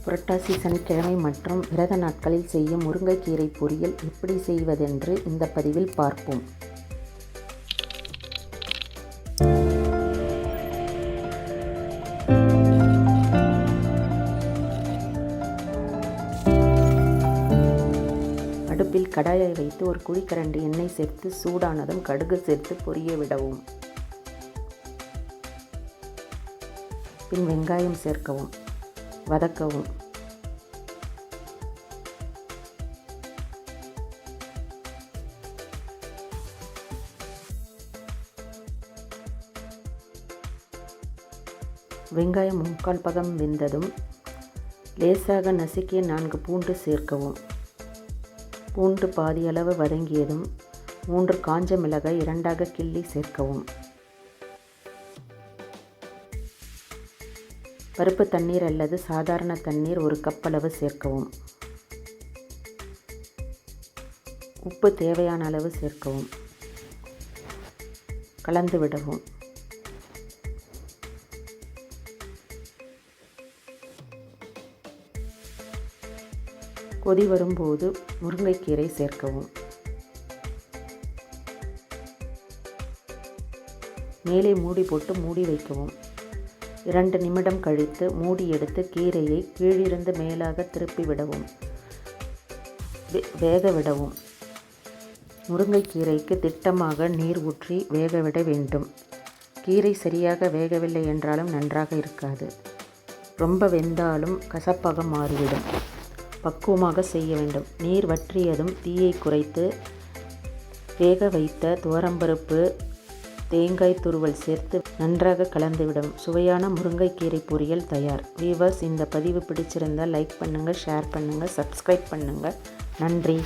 புரட்டாசி சனிக்கிழமை மற்றும் விரத நாட்களில் செய்யும் முருங்கைக்கீரை பொரியல் எப்படி செய்வதென்று இந்த பதிவில் பார்ப்போம். அடுப்பில் கடாயை வைத்து ஒரு குழிக்கரண்டி எண்ணெய் சேர்த்து சூடானதும் கடுகு சேர்த்து பொரிய விடவும். பின் வெங்காயம் சேர்க்கவும், வதக்கவும். வெங்காயம் 3/4 பகம் வெந்ததும் லேசாக நசுக்கிய 4 பூண்டு சேர்க்கவும். பூண்டு பாதி அளவு வதங்கியதும் 3 காஞ்ச மிளகாய் 2ஆக கிள்ளி சேர்க்கவும். பருப்பு தண்ணீர் அல்லது சாதாரண தண்ணீர் 1 கப் அளவு சேர்க்கவும். உப்பு தேவையான அளவு சேர்க்கவும். கலந்து விடவும். கொதி வரும்போது முருங்கைக்கீரை சேர்க்கவும். மேலே மூடி போட்டு மூடி வைக்கவும். 2 நிமிடம் கழித்து மூடி எடுத்து கீரையை கீழிருந்து மேலாக திருப்பி விடவும், வேக விடவும். முருங்கைக்கீரைக்கு திட்டமாக நீர் ஊற்றி வேகவிட வேண்டும். கீரை சரியாக வேகவில்லை என்றாலும் நன்றாக இருக்காது. ரொம்ப வெந்தாலும் கசப்பாக மாறிவிடும். பக்குவமாக செய்ய வேண்டும். நீர் வற்றியதும் தீயை குறைத்து வேக வைத்த துவரம்பருப்பு, தேங்காய் துருவல் சேர்த்து நன்றாக கலந்துவிடும். சுவையான முருங்கைக்கீரை பொரியல் தயார். வியூவர்ஸ், இந்த பதிவு பிடிச்சிருந்தால் லைக் பண்ணுங்கள், ஷேர் பண்ணுங்கள், சப்ஸ்கிரைப் பண்ணுங்கள். நன்றி.